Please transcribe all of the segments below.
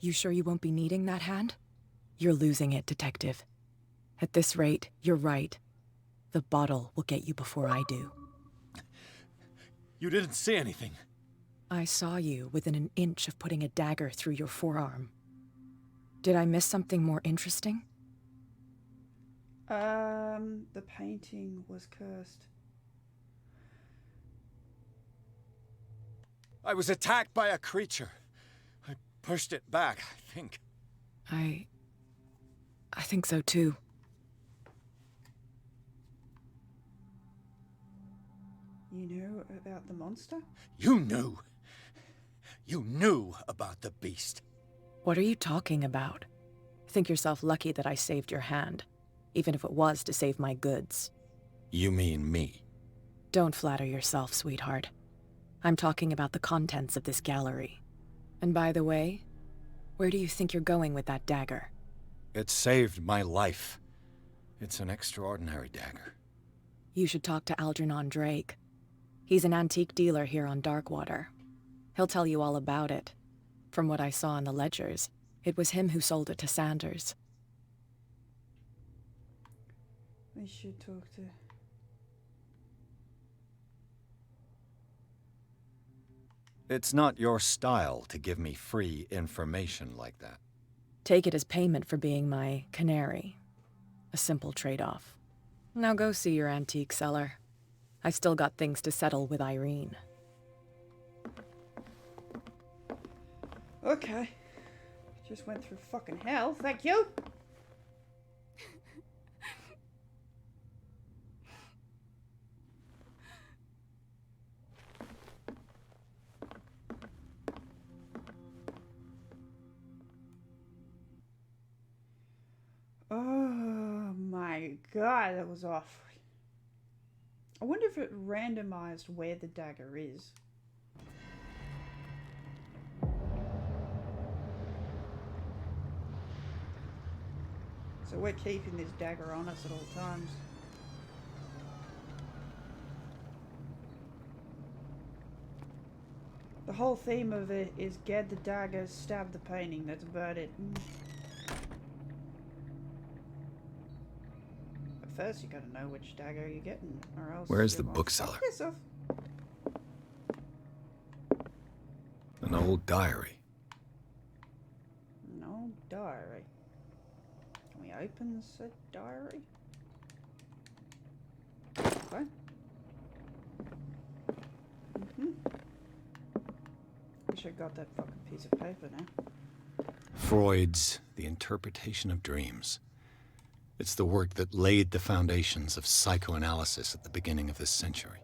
You sure you won't be needing that hand? You're losing it, Detective. At this rate, you're right. The bottle will get you before I do. You didn't see anything. I saw you within an inch of putting a dagger through your forearm. Did I miss something more interesting? The painting was cursed. I was attacked by a creature. I pushed it back, I think. I think so too. You knew about the monster? You knew. You knew about the beast. What are you talking about? Think yourself lucky that I saved your hand, even if it was to save my goods. You mean me? Don't flatter yourself, sweetheart. I'm talking about the contents of this gallery. And by the way, where do you think you're going with that dagger? It saved my life. It's an extraordinary dagger. You should talk to Algernon Drake. He's an antique dealer here on Darkwater. He'll tell you all about it. From what I saw in the ledgers, it was him who sold it to Sanders. We should talk to... It's not your style to give me free information like that. Take it as payment for being my canary. A simple trade-off. Now go see your antique seller. I still got things to settle with Irene. Okay. Just went through fucking hell, thank you! Oh my god, that was off. I wonder if it randomized where the dagger is. So we're keeping this dagger on us at all times. The whole theme of it is get the dagger, stab the painting. That's about it. But first you gotta know which dagger you're getting, or else... Where's the bookseller? Fuck yourself. An old diary. No diary. Can we open said diary? Okay. Wish I got that fucking piece of paper now. Freud's The Interpretation of Dreams. It's the work that laid the foundations of psychoanalysis at the beginning of this century.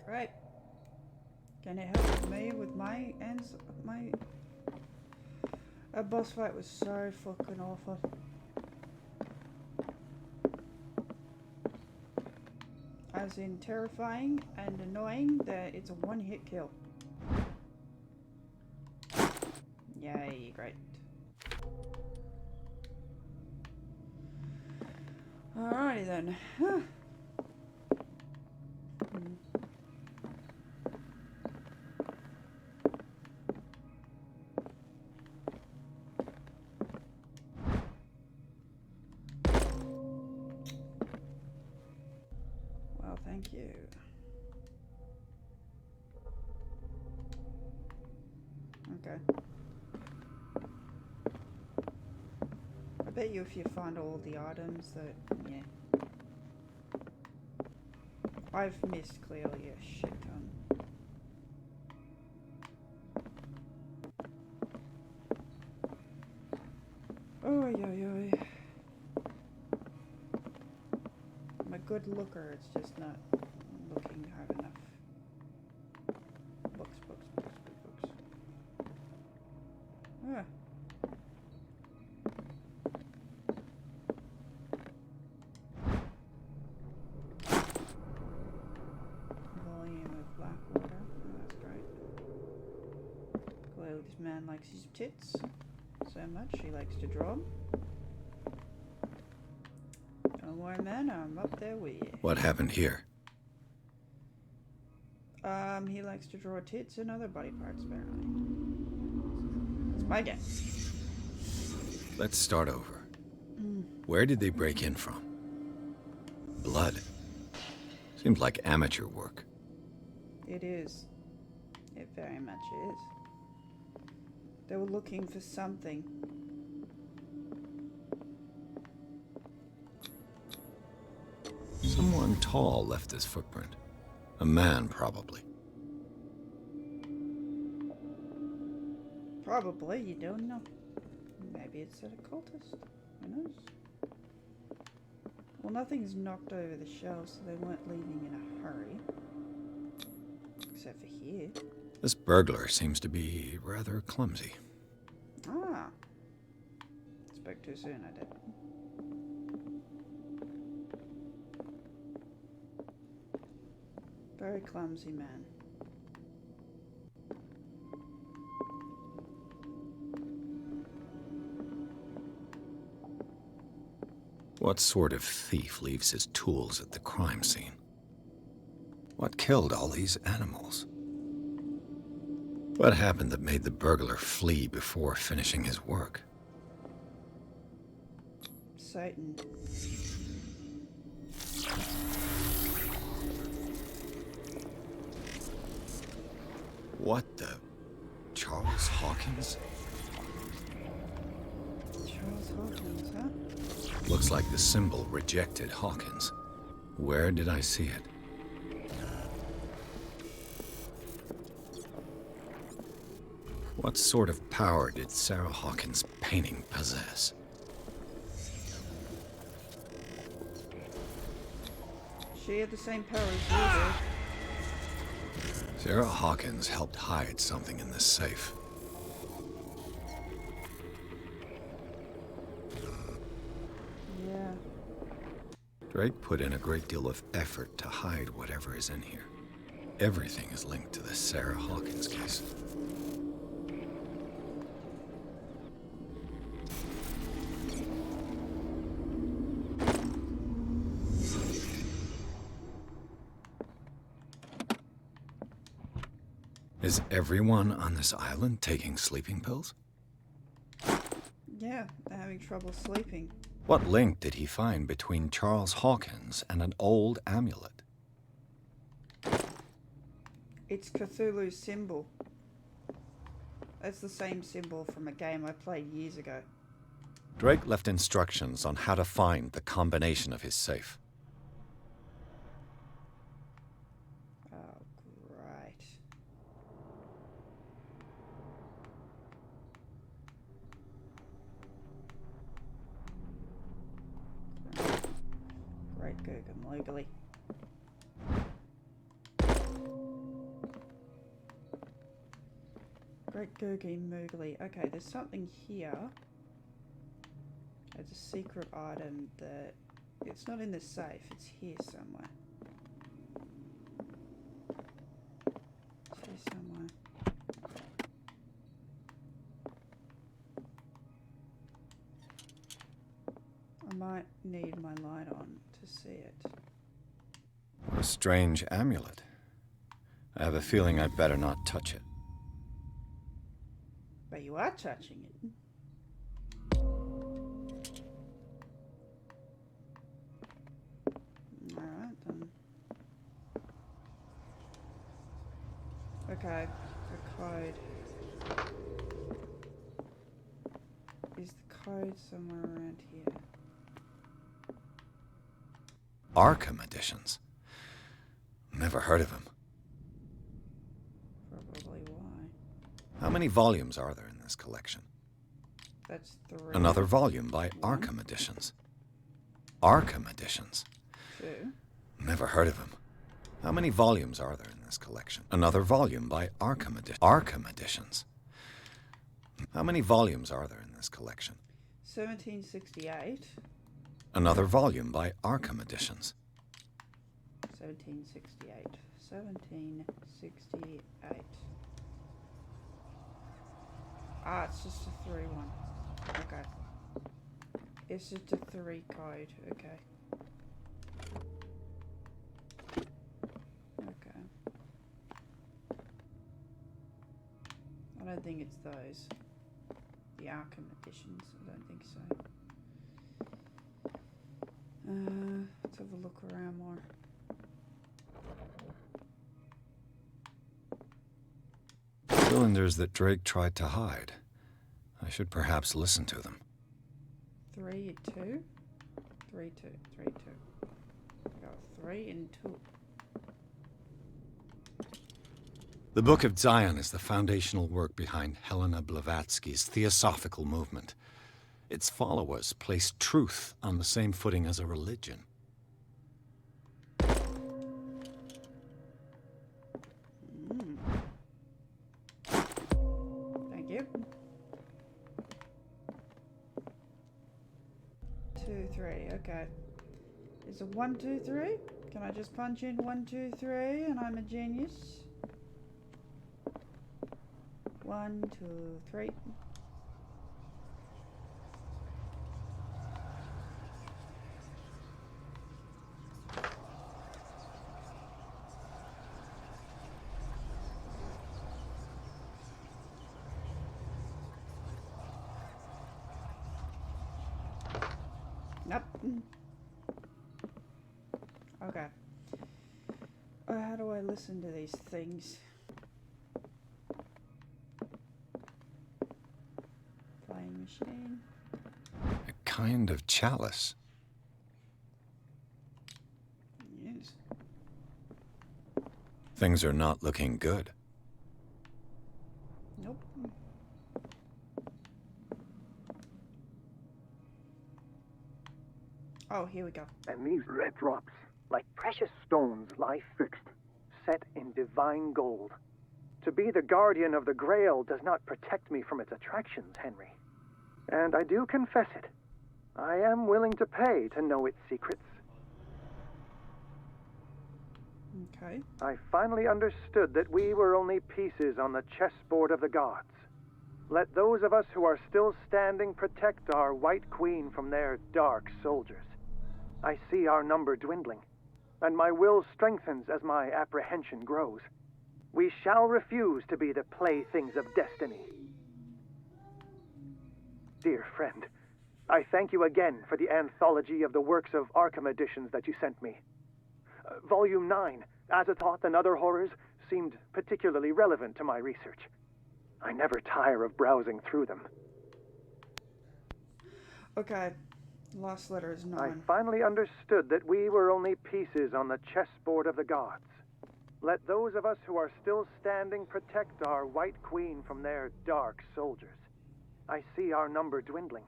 Great. Can it help me with my ends? My... That boss fight was so fucking awful. As in terrifying and annoying that it's a one-hit kill. Yay, great. Alrighty then. Well, thank you. Okay. I bet you if you find all the items that, yeah. I've missed clearly a shit ton. Oh, yo. I'm a good looker, it's just not looking hard enough. Books. Ah. Volume of Blackwater. Oh, that's great. Clearly this man likes his tits so much he likes to draw them. Don't worry, man, I'm up there with you. What happened here? He likes to draw tits and other body parts, apparently. It's my guess. Let's start over. Where did they break in from? Blood. Seems like amateur work. It is. It very much is. They were looking for something. Someone tall left this footprint. A man, probably. Probably, you don't know. Maybe it's an occultist. Who knows? Well, nothing's knocked over the shelves, so they weren't leaving in a hurry. Except for here. This burglar seems to be rather clumsy. Ah. Spoke too soon, I did. Very clumsy man. What sort of thief leaves his tools at the crime scene? What killed all these animals? What happened that made the burglar flee before finishing his work? Satan. What the... Charles Hawkins? Charles Hawkins, huh? Looks like the symbol rejected Hawkins. Where did I see it? What sort of power did Sarah Hawkins' painting possess? She had the same power as you did. Sarah Hawkins helped hide something in this safe. Yeah. Drake put in a great deal of effort to hide whatever is in here. Everything is linked to the Sarah Hawkins case. Is everyone on this island taking sleeping pills? Yeah, they're having trouble sleeping. What link did he find between Charles Hawkins and an old amulet? It's Cthulhu's symbol. That's the same symbol from a game I played years ago. Drake left instructions on how to find the combination of his safe. Oh, great. Great Gurgum Logally. Great Gurgum Moogly. Okay, there's something here. It's a secret item that... It's not in the safe, it's here somewhere. It's here somewhere. I might need my light on to see it. What a strange amulet. I have a feeling I'd better not touch it. But you are touching it. Alright then. Okay, the code. Is the code somewhere around here? Arkham editions. Never heard of him. Probably why. How many volumes are there in this collection? That's 3. Another volume by Arkham Editions. Arkham Editions. 2. Never heard of him. How many volumes are there in this collection? Another volume by Arkham Editions. How many volumes are there in this collection? 1768. Another volume by Arkham Editions. 1768. 1768. Ah, it's just a 3 one. Okay. It's just a 3 code. Okay. Okay. I don't think it's those. the Arkham editions. I don't think so. Let's have a look around more. Cylinders that Drake tried to hide. I should perhaps listen to them. 3, 2. 3, 2. 3, 2. I got 3 and 2. The Book of Zion is the foundational work behind Helena Blavatsky's Theosophical movement. Its followers place truth on the same footing as a religion. Thank you. 2, 3. Okay. Is it 1, 2, 3? Can I just punch in 1, 2, 3 and I'm a genius? 1, 2, 3. Nope. Okay. How do I listen to these things? Playing machine. A kind of chalice. Yes. Things are not looking good. Nope. Oh, here we go. And these red drops, like precious stones, lie fixed, set in divine gold. To be the guardian of the Grail does not protect me from its attractions, Henry. And I do confess it. I am willing to pay to know its secrets. Okay. I finally understood that we were only pieces on the chessboard of the gods. Let those of us who are still standing protect our White Queen from their dark soldiers. I see our number dwindling, and my will strengthens as my apprehension grows. We shall refuse to be the playthings of destiny. Dear friend, I thank you again for the anthology of the works of Arkham editions that you sent me. Volume 9, Azathoth and Other Horrors, seemed particularly relevant to my research. I never tire of browsing through them. Okay. Last letter is 9. I finally understood that we were only pieces on the chessboard of the gods. Let those of us who are still standing protect our White Queen from their dark soldiers. I see our number dwindling,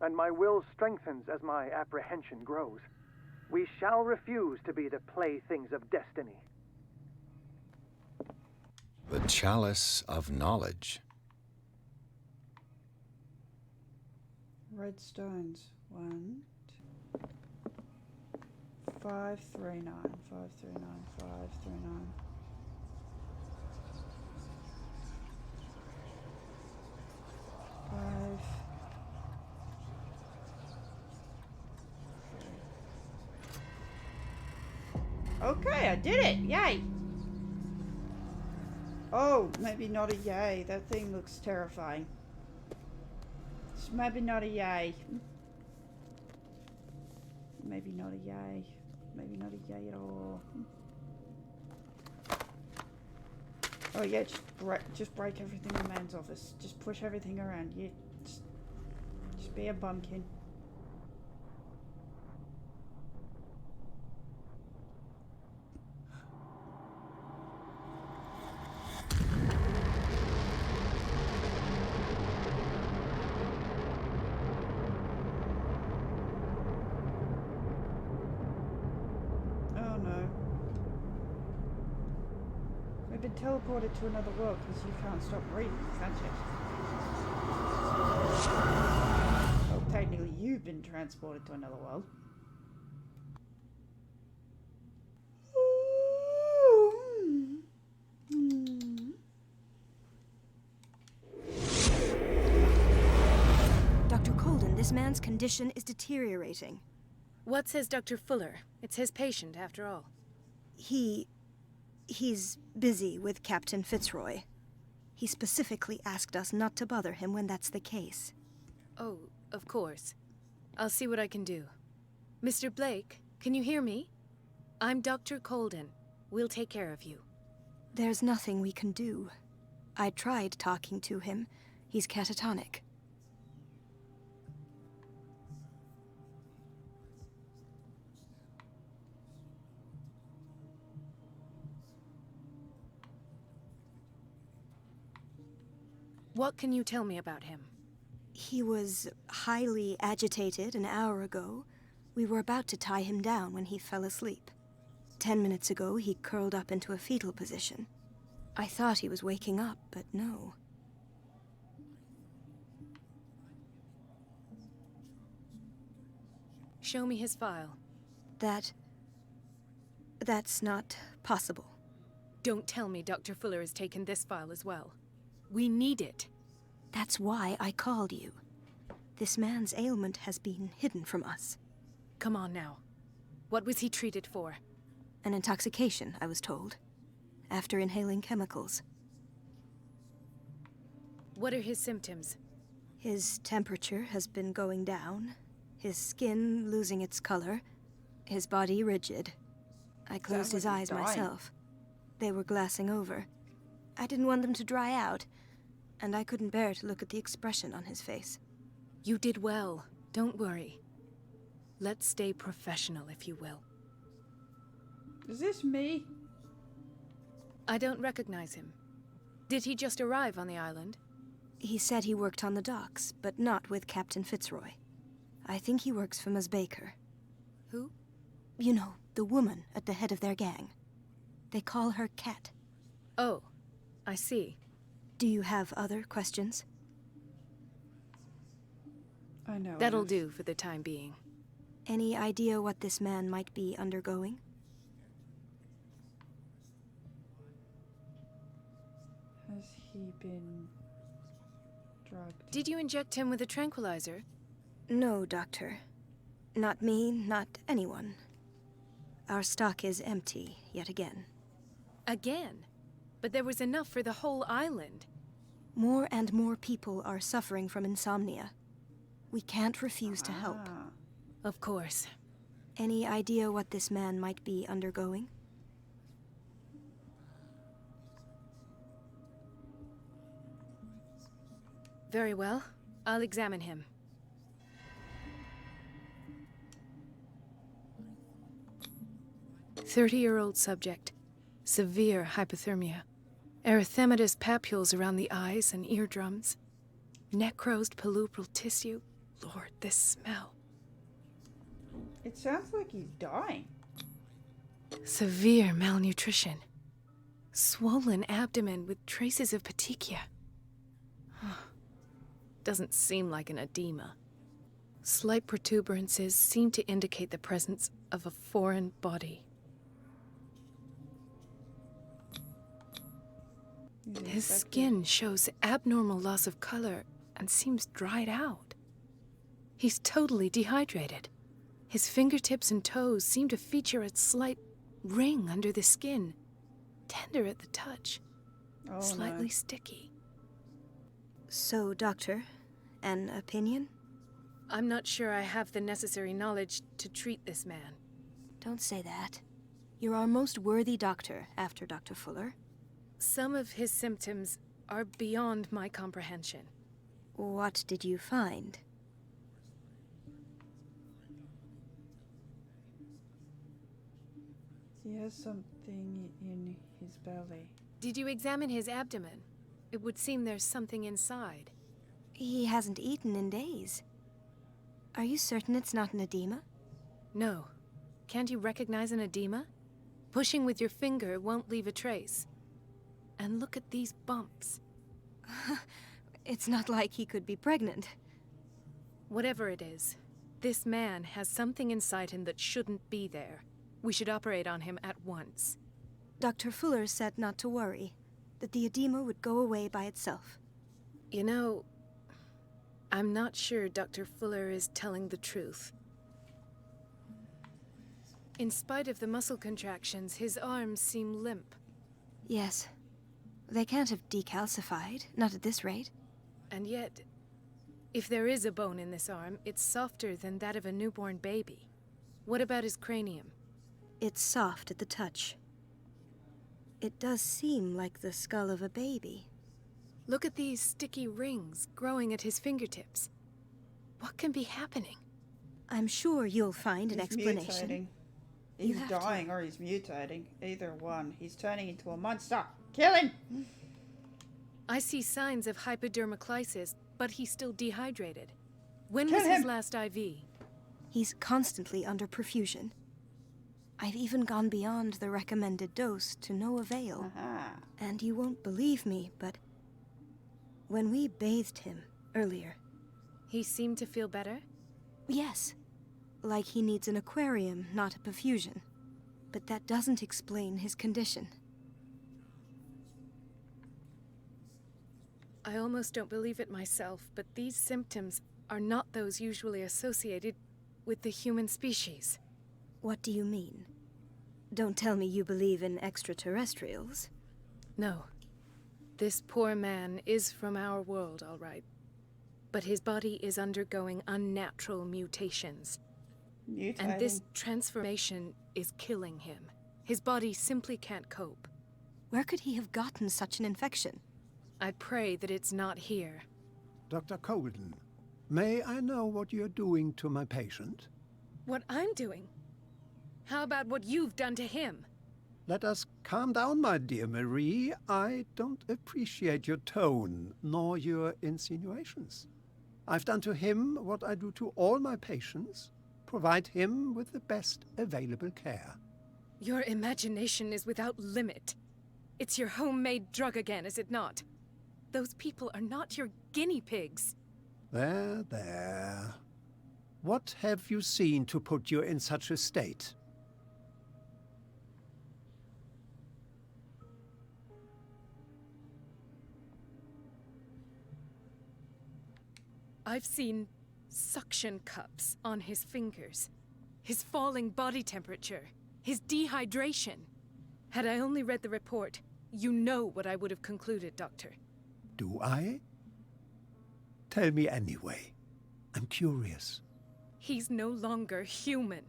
and my will strengthens as my apprehension grows. We shall refuse to be the playthings of destiny. The chalice of knowledge. Red stones. 1, 5, 3, 9. 5, 3, 9. 5, 3, 9. Okay, I did it! Yay! Oh, maybe not a yay. That thing looks terrifying. It's maybe not a yay. Maybe not a yay. Maybe not a yay at all. Oh yeah, just break everything in man's office. Just push everything around. Yeah, just be a bumpkin. Oh no. We've been teleported to another world because you can't stop reading, can't you? Well, technically you've been transported to another world. Dr. Colden, this man's condition is deteriorating. What says Dr. Fuller? It's his patient, after all. He's busy with Captain Fitzroy. He specifically asked us not to bother him when that's the case. Oh, of course. I'll see what I can do. Mr. Blake, can you hear me? I'm Dr. Colden. We'll take care of you. There's nothing we can do. I tried talking to him. He's catatonic. What can you tell me about him? He was highly agitated an hour ago. We were about to tie him down when he fell asleep. 10 minutes ago, he curled up into a fetal position. I thought he was waking up, but no. Show me his file. That's not possible. Don't tell me Dr. Fuller has taken this file as well. We need it. That's why I called you. This man's ailment has been hidden from us. Come on now. What was he treated for? An intoxication, I was told. After inhaling chemicals. What are his symptoms? His temperature has been going down. His skin losing its color. His body rigid. I closed his eyes myself. They were glassing over. I didn't want them to dry out, and I couldn't bear to look at the expression on his face. You did well. Don't worry. Let's stay professional, if you will. Is this me? I don't recognize him. Did he just arrive on the island? He said he worked on the docks, but not with Captain Fitzroy. I think he works for Ms. Baker. Who? You know, the woman at the head of their gang. They call her Cat. Oh, I see. Do you have other questions? I know. That'll do for the time being. Any idea what this man might be undergoing? Has he been drugged? Did you inject him with a tranquilizer? No, Doctor. Not me, not anyone. Our stock is empty, yet again. Again? But there was enough for the whole island. More and more people are suffering from insomnia. We can't refuse to help. Ah. Of course. Any idea what this man might be undergoing? Very well. I'll examine him. "30-year-old subject. Severe hypothermia. Erythematous papules around the eyes and eardrums. Necrosed palpebral tissue. Lord, this smell. It sounds like he's dying. Severe malnutrition. Swollen abdomen with traces of petechia. Doesn't seem like an edema. Slight protuberances seem to indicate the presence of a foreign body. His skin shows abnormal loss of color and seems dried out. He's totally dehydrated. His fingertips and toes seem to feature a slight ring under the skin, tender at the touch, Oh, slightly no. sticky. So, Doctor, an opinion? I'm not sure I have the necessary knowledge to treat this man. Don't say that. You're our most worthy doctor after Dr. Fuller. Some of his symptoms are beyond my comprehension. What did you find? He has something in his belly. Did you examine his abdomen? It would seem there's something inside. He hasn't eaten in days. Are you certain it's not an edema? No. Can't you recognize an edema? Pushing with your finger won't leave a trace. And look at these bumps. It's not like he could be pregnant. Whatever it is, this man has something inside him that shouldn't be there. We should operate on him at once. Dr. Fuller said not to worry, that the edema would go away by itself. You know, I'm not sure Dr. Fuller is telling the truth. In spite of the muscle contractions, his arms seem limp. Yes, They can't have decalcified, not at this rate. And yet, if there is a bone in this arm, it's softer than that of a newborn baby. What about his cranium? It's soft at the touch. It does seem like the skull of a baby. Look at these sticky rings growing at his fingertips. What can be happening? I'm sure you'll find an He's explanation. mutating. You He's have to. dying or he's mutating. Either one. He's turning into a monster. Kill him! I see signs of hypodermoclysis, but he's still dehydrated. When Kill was his him! last IV? He's constantly under perfusion. I've even gone beyond the recommended dose to no avail. Aha. And you won't believe me, but when we bathed him earlier, He seemed to feel better? yes, like he needs an aquarium, not a perfusion. But that doesn't explain his condition. I almost don't believe it myself, but these symptoms are not those usually associated with the human species. What do you mean? Don't tell me you believe in extraterrestrials. No. This poor man is from our world, all right. But his body is undergoing unnatural mutations. Mutating. And this transformation is killing him. His body simply can't cope. Where could he have gotten such an infection? I pray that it's not here. Dr. Colden, may I know what you're doing to my patient? What I'm doing? How about what you've done to him? Let us calm down, my dear Marie. I don't appreciate your tone, nor your insinuations. I've done to him what I do to all my patients. Provide him with the best available care. Your imagination is without limit. It's your homemade drug again, is it not? Those people are not your guinea pigs. There, there. What have you seen to put you in such a state? I've seen suction cups on his fingers, his falling body temperature, his dehydration. Had I only read the report, you know what I would have concluded, Doctor. Do I? Tell me anyway. I'm curious. He's no longer human.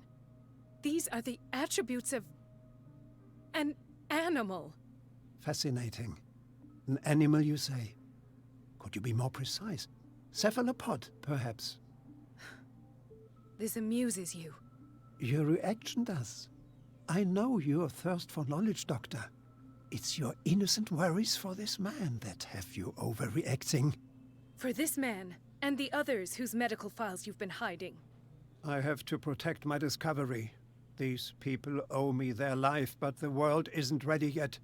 These are the attributes of an animal. Fascinating. An animal, you say? Could you be more precise? Cephalopod, perhaps? This amuses you. Your reaction does. I know your thirst for knowledge, Doctor. It's your innocent worries for this man that have you overreacting. For this man, and the others whose medical files you've been hiding. I have to protect my discovery. These people owe me their life, but the world isn't ready yet.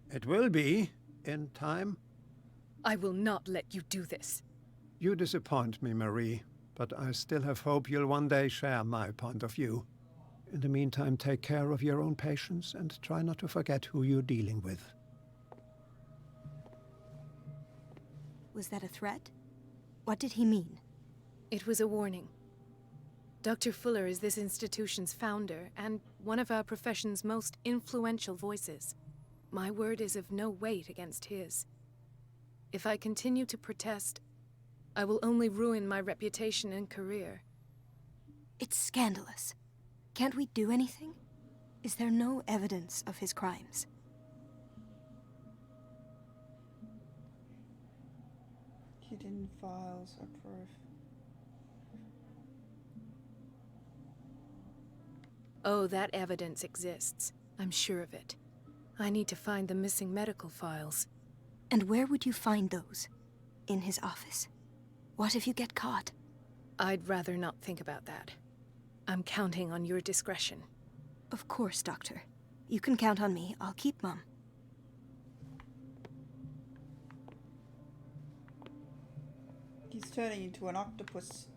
It will be, in time. I will not let you do this. You disappoint me, Marie, but I still have hope you'll one day share my point of view. In the meantime, take care of your own patients and try not to forget who you're dealing with. Was that a threat? What did he mean? It was a warning. Dr. Fuller is this institution's founder and one of our profession's most influential voices. My word is of no weight against his. If I continue to protest, I will only ruin my reputation and career. It's scandalous. Can't we do anything? Is there no evidence of his crimes? Hidden files are proof. Oh, that evidence exists. I'm sure of it. I need to find the missing medical files. And where would you find those? In his office? What if you get caught? I'd rather not think about that. I'm counting on your discretion. Of course, Doctor. You can count on me. I'll keep Mum. He's turning into an octopus.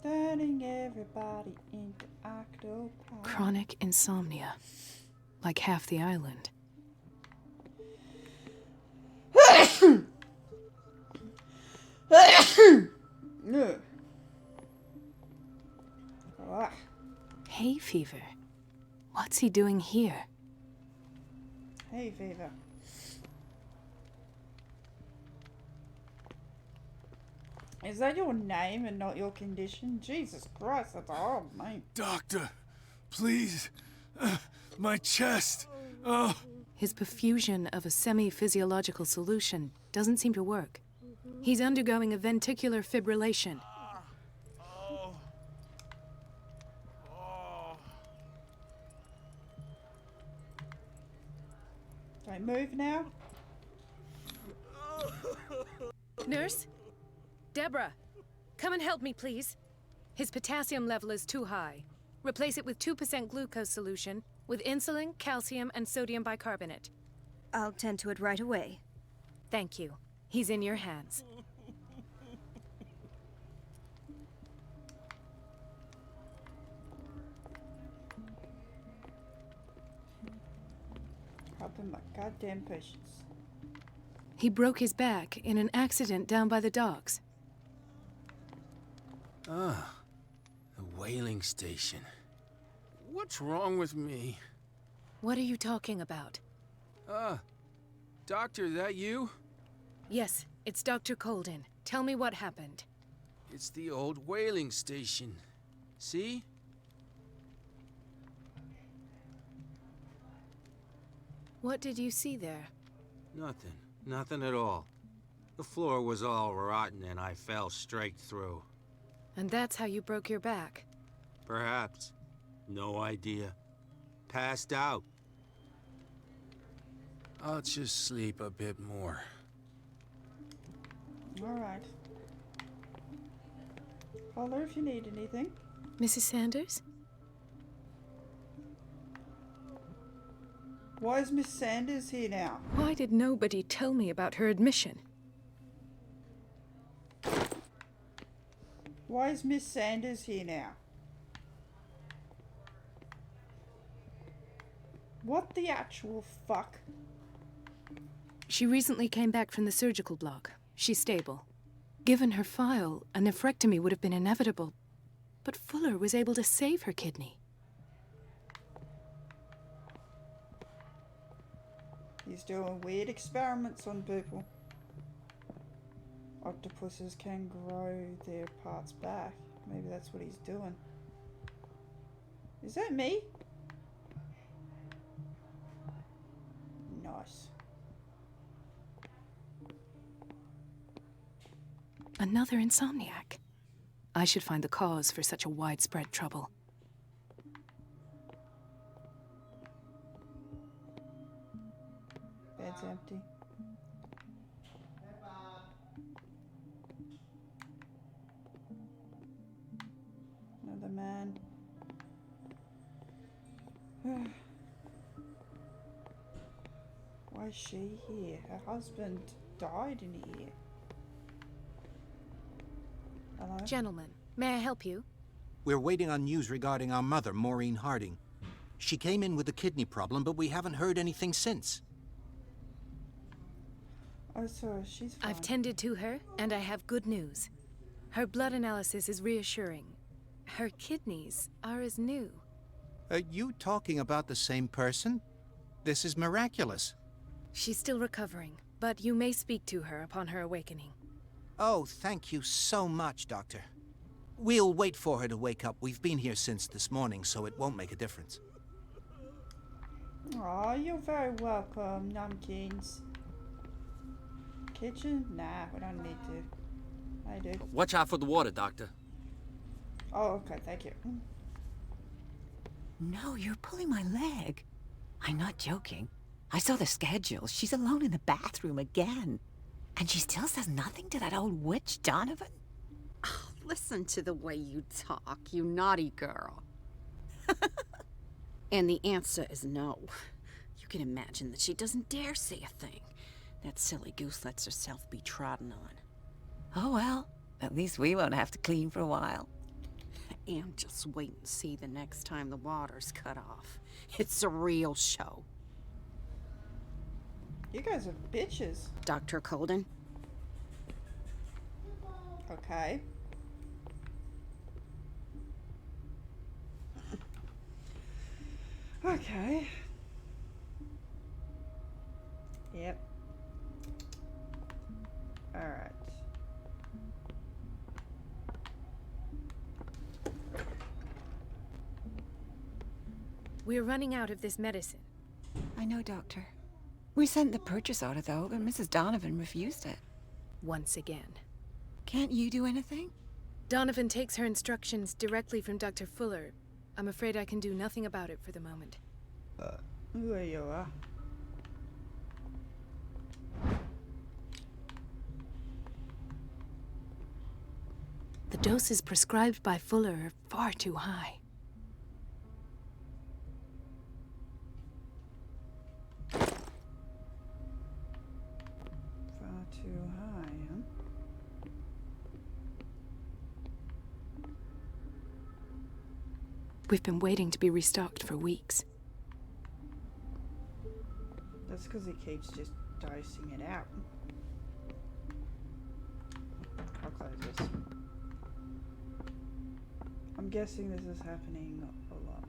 Turning everybody into octopi. Chronic insomnia. Like half the island. No. Ugh. Hay fever. What's he doing here? Hay fever. Is that your name and not your condition? Jesus Christ, that's a horrible name. Doctor, please. My chest. Oh. His perfusion of a semi-physiological solution doesn't seem to work. He's undergoing a ventricular fibrillation. Oh. Oh. Do I move now? Nurse? Deborah, come and help me, please. His potassium level is too high. Replace it with 2% glucose solution with insulin, calcium, and sodium bicarbonate. I'll tend to it right away. Thank you. He's in your hands. Helping my goddamn patients. He broke his back in an accident down by the docks. Ah, the whaling station. What's wrong with me? What are you talking about? Doctor, that you? Yes, it's Dr. Colden. Tell me what happened. It's the old whaling station. See? What did you see there? Nothing. Nothing at all. The floor was all rotten and I fell straight through. And that's how you broke your back. Perhaps. No idea. Passed out. I'll just sleep a bit more. Alright. Holler if you need anything. Mrs. Sanders? Why is Miss Sanders here now? Why did nobody tell me about her admission? Why is Miss Sanders here now? What the actual fuck? She recently came back from the surgical block. She's stable. Given her file, a nephrectomy would have been inevitable. But Fuller was able to save her kidney. He's doing weird experiments on people. Octopuses can grow their parts back. Maybe that's what he's doing. Is that me? Nice. Another insomniac. I should find the cause for such a widespread trouble. Bed's empty. Another man. Why is she here? Her husband died in here. Hello? Gentlemen, may I help you? We're waiting on news regarding our mother, Maureen Harding. She came in with a kidney problem, but we haven't heard anything since. Oh, sorry, she's fine. I've tended to her, and I have good news. Her blood analysis is reassuring. Her kidneys are as new. Are you talking about the same person? This is miraculous. She's still recovering, but you may speak to her upon her awakening. Oh, thank you so much, Doctor. We'll wait for her to wake up. We've been here since this morning, so it won't make a difference. Aw, you're very welcome, Namkins. Kitchen? Nah, we don't need to. I do. Watch out for the water, Doctor. Oh, okay, thank you. No, you're pulling my leg. I'm not joking. I saw the schedule. She's alone in the bathroom again. And she still says nothing to that old witch, Donovan? Oh, listen to the way you talk, you naughty girl. And the answer is no. You can imagine that she doesn't dare say a thing. That silly goose lets herself be trodden on. Oh well, at least we won't have to clean for a while. And just wait and see the next time the water's cut off. It's a real show. You guys are bitches. Dr. Colden? Okay. Okay. Yep. Alright. We're running out of this medicine. I know, Doctor. We sent the purchase order, though, but Mrs. Donovan refused it. Once again. Can't you do anything? Donovan takes her instructions directly from Dr. Fuller. I'm afraid I can do nothing about it for the moment. There you are. The doses prescribed by Fuller are far too high. Far too high, huh? We've been waiting to be restocked for weeks. That's because he keeps just dosing it out. I'll close this. I'm guessing this is happening a lot.